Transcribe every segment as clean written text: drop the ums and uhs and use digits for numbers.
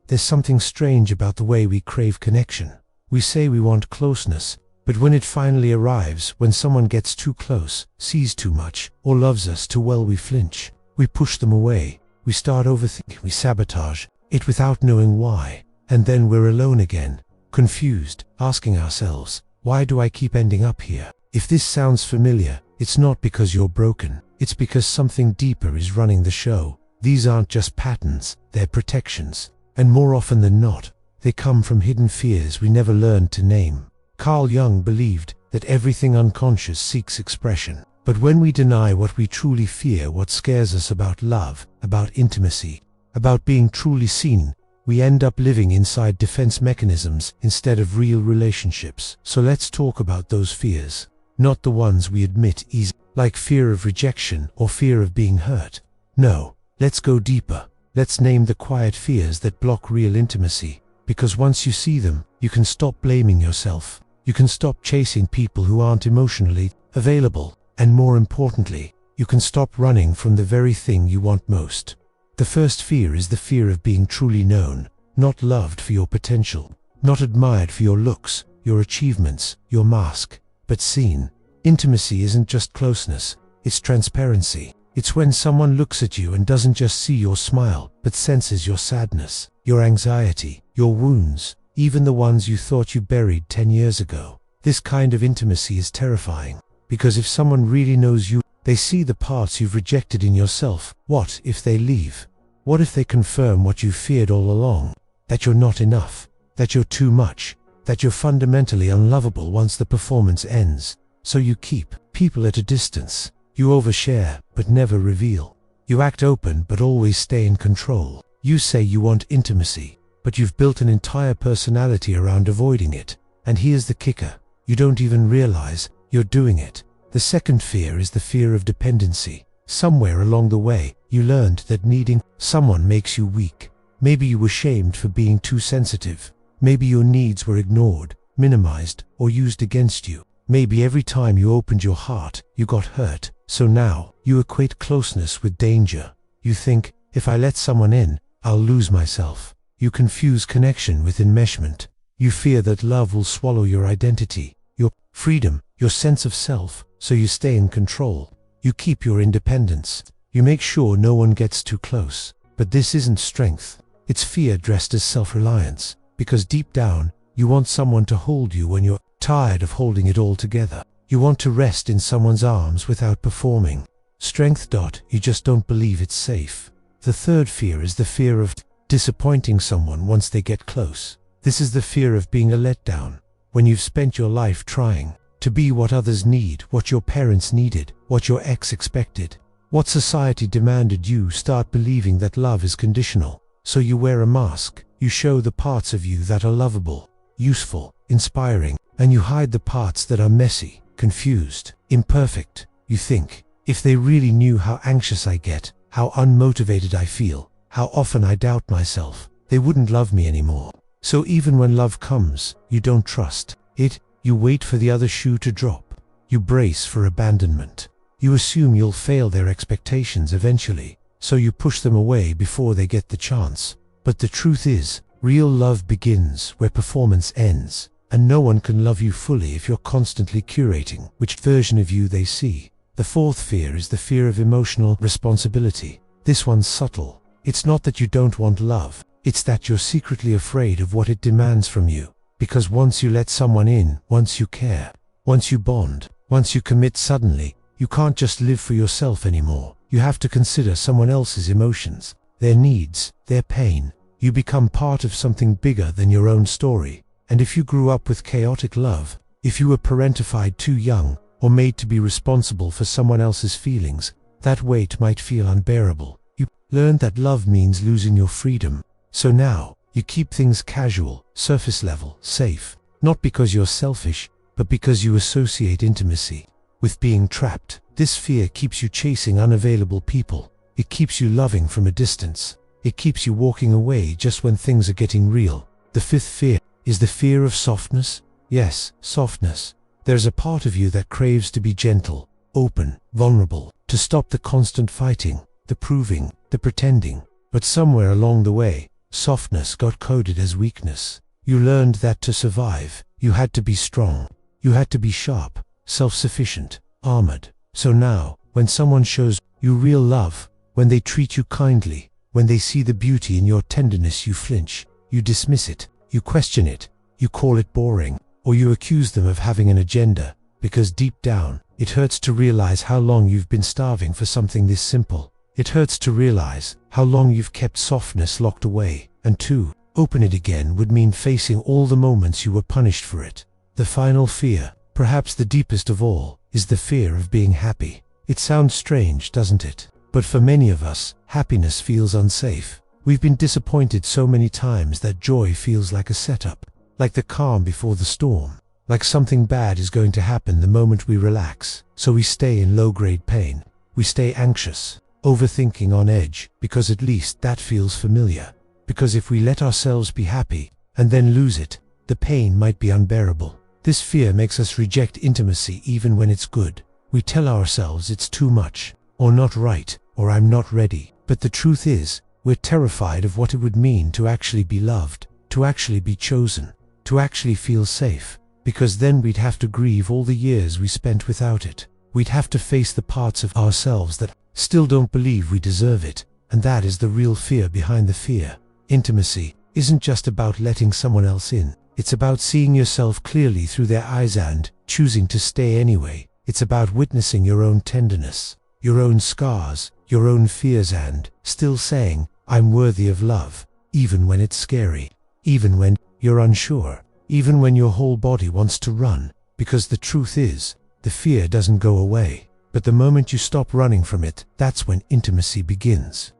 there's something strange about the way we crave connection. We say we want closeness, but when it finally arrives, when someone gets too close, sees too much, or loves us too well, we flinch. We push them away. We start overthinking. We sabotage it without knowing why. And then we're alone again, confused, asking ourselves, why do I keep ending up here? If this sounds familiar, it's not because you're broken. It's because something deeper is running the show. These aren't just patterns, they're protections. And more often than not, they come from hidden fears we never learned to name. CARL Jung believed that everything unconscious seeks expression. But when we deny what we truly fear, what scares us about love, about intimacy, about being truly seen, we end up living inside defense mechanisms instead of real relationships. So let's talk about those fears. Not the ones we admit easily, like fear of rejection or fear of being hurt. No, let's go deeper. Let's name the quiet fears that block real intimacy. Because once you see them, you can stop blaming yourself. You can stop chasing people who aren't emotionally available. And more importantly, you can stop running from the very thing you want most. The first fear is the fear of being truly known, not loved for your potential, not admired for your looks, your achievements, your mask, but seen. Intimacy isn't just closeness, it's transparency. It's when someone looks at you and doesn't just see your smile, but senses your sadness, your anxiety, your wounds, even the ones you thought you buried 10 years ago. This kind of intimacy is terrifying, because if someone really knows you, they see the parts you've rejected in yourself. What if they leave? What if they confirm what you feared all along? That you're not enough, that you're too much, that you're fundamentally unlovable once the performance ends. So you keep people at a distance. You overshare, but never reveal. You act open, but always stay in control. You say you want intimacy, but you've built an entire personality around avoiding it. And here's the kicker. You don't even realize you're doing it. The second fear is the fear of dependency. Somewhere along the way, you learned that needing someone makes you weak. Maybe you were shamed for being too sensitive. Maybe your needs were ignored, minimized, or used against you. Maybe every time you opened your heart, you got hurt. So now, you equate closeness with danger. You think, if I let someone in, I'll lose myself. You confuse connection with enmeshment. You fear that love will swallow your identity, your freedom, your sense of self, so you stay in control. You keep your independence. You make sure no one gets too close. But this isn't strength. It's fear dressed as self-reliance. Because deep down, you want someone to hold you when you're tired of holding it all together. You want to rest in someone's arms without performing. Strength. You just don't believe it's safe. The third fear is the fear of disappointing someone once they get close. This is the fear of being a letdown. When you've spent your life trying to be what others need, what your parents needed, what your ex expected, what society demanded, you start believing that love is conditional. So you wear a mask. You show the parts of you that are lovable, useful, inspiring, and you hide the parts that are messy, confused, imperfect. You think, if they really knew how anxious I get, how unmotivated I feel, how often I doubt myself, they wouldn't love me anymore. So even when love comes, you don't trust it. You wait for the other shoe to drop. You brace for abandonment. You assume you'll fail their expectations eventually, so you push them away before they get the chance. But the truth is, real love begins where performance ends, and no one can love you fully if you're constantly curating which version of you they see. The fourth fear is the fear of emotional responsibility. This one's subtle. It's not that you don't want love, it's that you're secretly afraid of what it demands from you. Because once you let someone in, once you care, once you bond, once you commit, suddenly, you can't just live for yourself anymore. You have to consider someone else's emotions, their needs, their pain. You become part of something bigger than your own story. And if you grew up with chaotic love, if you were parentified too young, or made to be responsible for someone else's feelings, that weight might feel unbearable. You learned that love means losing your freedom. So now, you keep things casual, surface level, safe. Not because you're selfish, but because you associate intimacy with being trapped. This fear keeps you chasing unavailable people. It keeps you loving from a distance. It keeps you walking away just when things are getting real. The fifth fear is the fear of softness. Yes, softness. There's a part of you that craves to be gentle, open, vulnerable, to stop the constant fighting, the proving, the pretending. But somewhere along the way, softness got coded as weakness. You learned that to survive, you had to be strong. You had to be sharp, self-sufficient, armored. So now, when someone shows you real love, when they treat you kindly, when they see the beauty in your tenderness, you flinch, you dismiss it, you question it, you call it boring, or you accuse them of having an agenda, because deep down, it hurts to realize how long you've been starving for something this simple. It hurts to realize how long you've kept softness locked away, and to open it again would mean facing all the moments you were punished for it. The final fear, perhaps the deepest of all, is the fear of being happy. It sounds strange, doesn't it? But for many of us, happiness feels unsafe. We've been disappointed so many times that joy feels like a setup, like the calm before the storm, like something bad is going to happen the moment we relax. So we stay in low-grade pain. We stay anxious, overthinking, on edge, because at least that feels familiar. Because if we let ourselves be happy and then lose it, the pain might be unbearable. This fear makes us reject intimacy even when it's good. We tell ourselves it's too much, or not right, or I'm not ready. But the truth is, we're terrified of what it would mean to actually be loved, to actually be chosen, to actually feel safe, because then we'd have to grieve all the years we spent without it. We'd have to face the parts of ourselves that still don't believe we deserve it, and that is the real fear behind the fear. Intimacy isn't just about letting someone else in. It's about seeing yourself clearly through their eyes and choosing to stay anyway. It's about witnessing your own tenderness, your own scars, your own fears, and still saying, I'm worthy of love, even when it's scary, even when you're unsure, even when your whole body wants to run. Because the truth is, the fear doesn't go away, but the moment you stop running from it, that's when intimacy begins.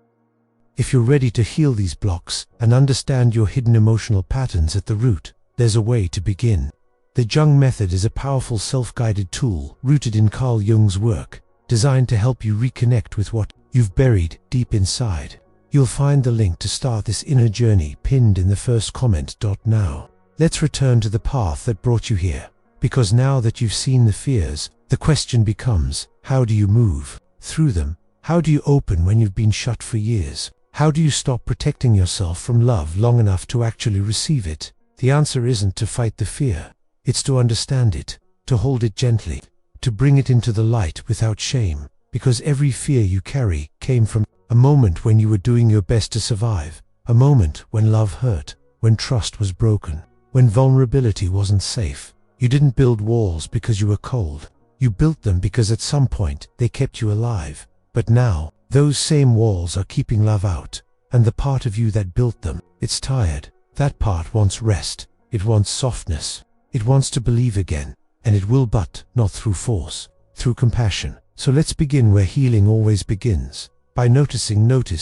If you're ready to heal these blocks and understand your hidden emotional patterns at the root, there's a way to begin. The JUNG method is a powerful self-guided tool rooted in CARL Jung's work, designed to help you reconnect with what you've buried deep inside. You'll find the link to start this inner journey pinned in the first comment. Now, let's return to the path that brought you here. Because now that you've seen the fears, the question becomes, how do you move through them? How do you open when you've been shut for years? How do you stop protecting yourself from love long enough to actually receive it? The answer isn't to fight the fear. It's to understand it, to hold it gently, to bring it into the light without shame. Because every fear you carry came from a moment when you were doing your best to survive, a moment when love hurt, when trust was broken, when vulnerability wasn't safe. You didn't build walls because you were cold. You built them because at some point they kept you alive. But now, those same walls are keeping love out, and the part of you that built them, it's tired. That part wants rest, it wants softness, it wants to believe again, and it will, but not through force, through compassion. So let's begin where healing always begins, by notice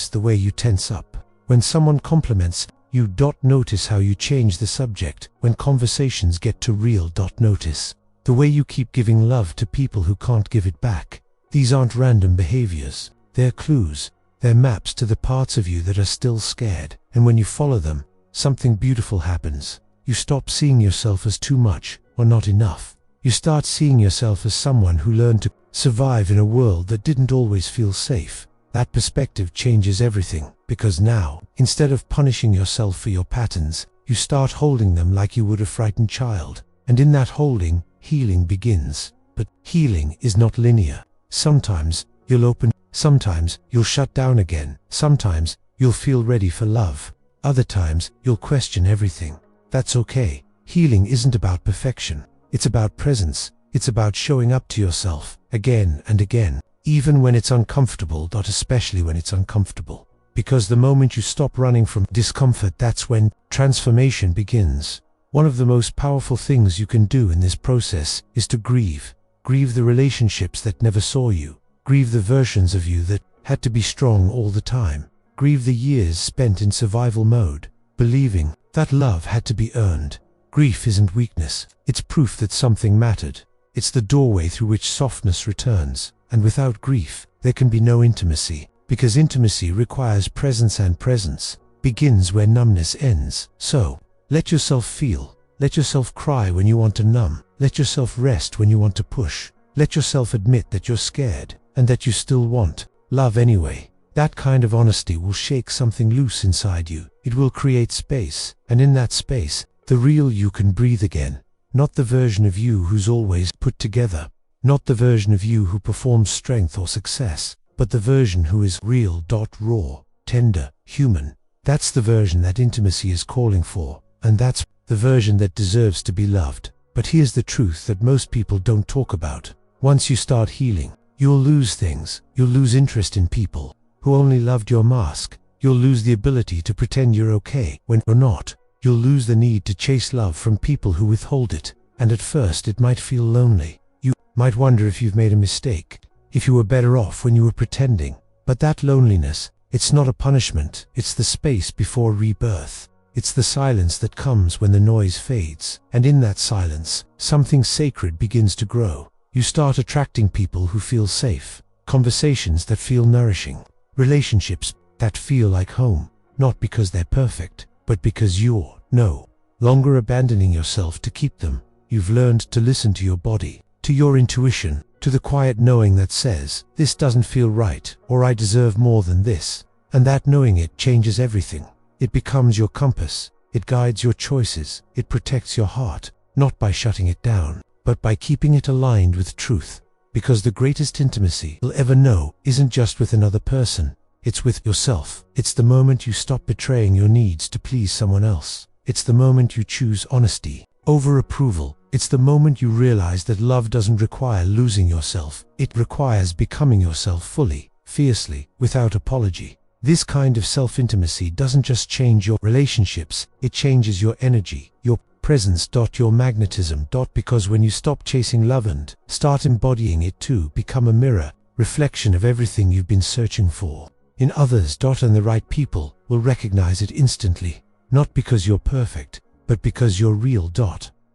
the way you tense up. When someone compliments you, notice how you change the subject. When conversations get too real, notice the way you keep giving love to people who can't give it back. These aren't random behaviors. They're clues, they're maps to the parts of you that are still scared. And when you follow them, something beautiful happens. You stop seeing yourself as too much or not enough. You start seeing yourself as someone who learned to survive in a world that didn't always feel safe. That perspective changes everything, because now, instead of punishing yourself for your patterns, you start holding them like you would a frightened child. And in that holding, healing begins. But healing is not linear. Sometimes you'll open, sometimes you'll shut down again, sometimes you'll feel ready for love, other times you'll question everything. That's okay. Healing isn't about perfection, it's about presence, it's about showing up to yourself, again and again, even when it's uncomfortable, especially when it's uncomfortable. Because the moment you stop running from discomfort, that's when transformation begins. One of the most powerful things you can do in this process is to grieve. Grieve the relationships that never saw you. Grieve the versions of you that had to be strong all the time. Grieve the years spent in survival mode, believing that love had to be earned. Grief isn't weakness, it's proof that something mattered. It's the doorway through which softness returns. And without grief, there can be no intimacy. Because intimacy requires presence, and presence begins where numbness ends. So, let yourself feel. Let yourself cry when you want to numb. Let yourself rest when you want to push. Let yourself admit that you're scared, and that you still want love anyway. That kind of honesty will shake something loose inside you. It will create space, and in that space, the real you can breathe again. Not the version of you who's always put together. Not the version of you who performs strength or success, but the version who is real, raw, tender, human. That's the version that intimacy is calling for, and that's the version that deserves to be loved. But here's the truth that most people don't talk about. Once you start healing, you'll lose things. You'll lose interest in people who only loved your mask. You'll lose the ability to pretend you're okay when you're not. You'll lose the need to chase love from people who withhold it. And at first it might feel lonely. You might wonder if you've made a mistake, if you were better off when you were pretending. But that loneliness, it's not a punishment. It's the space before rebirth. It's the silence that comes when the noise fades. And in that silence, something sacred begins to grow. You start attracting people who feel safe, conversations that feel nourishing, relationships that feel like home, not because they're perfect, but because you're no longer abandoning yourself to keep them. You've learned to listen to your body, to your intuition, to the quiet knowing that says, this doesn't feel right, or I deserve more than this. And that knowing, it changes everything. It becomes your compass. It guides your choices. It protects your heart, not by shutting it down, but by keeping it aligned with truth. Because the greatest intimacy you'll ever know isn't just with another person. It's with yourself. It's the moment you stop betraying your needs to please someone else. It's the moment you choose honesty over approval. It's the moment you realize that love doesn't require losing yourself. It requires becoming yourself fully, fiercely, without apology. This kind of self-intimacy doesn't just change your relationships, it changes your energy, your presence, your magnetism. Because when you stop chasing love and start embodying it too, become a mirror, reflection of everything you've been searching for in others. And the right people will recognize it instantly, not because you're perfect, but because you're real.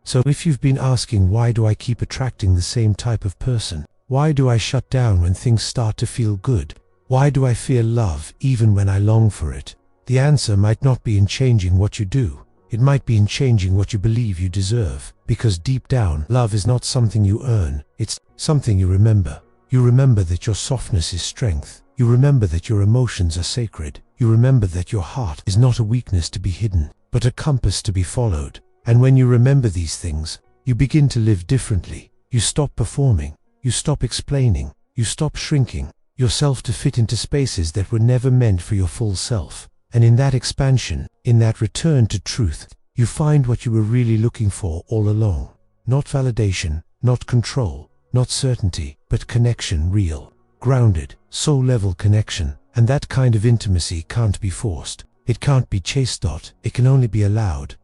So if you've been asking, why do I keep attracting the same type of person? Why do I shut down when things start to feel good? Why do I fear love even when I long for it? The answer might not be in changing what you do. It might be in changing what you believe you deserve. Because deep down, love is not something you earn. It's something you remember. You remember that your softness is strength. You remember that your emotions are sacred. You remember that your heart is not a weakness to be hidden, but a compass to be followed. And when you remember these things, you begin to live differently. You stop performing. You stop explaining. You stop shrinking yourself to fit into spaces that were never meant for your full self. And in that expansion, in that return to truth, you find what you were really looking for all along. Not validation, not control, not certainty, but connection, real, grounded, soul-level connection. And that kind of intimacy can't be forced. It can't be chased. It can only be allowed.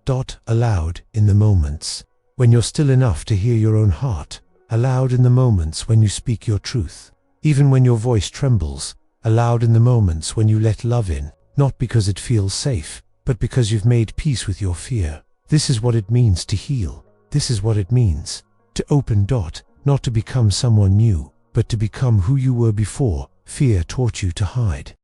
Allowed in the moments when you're still enough to hear your own heart. Allowed in the moments when you speak your truth. Even when your voice trembles. Allowed in the moments when you let love in. Not because it feels safe, but because you've made peace with your fear. This is what it means to heal. This is what it means to open. Not to become someone new, but to become who you were before fear taught you to hide.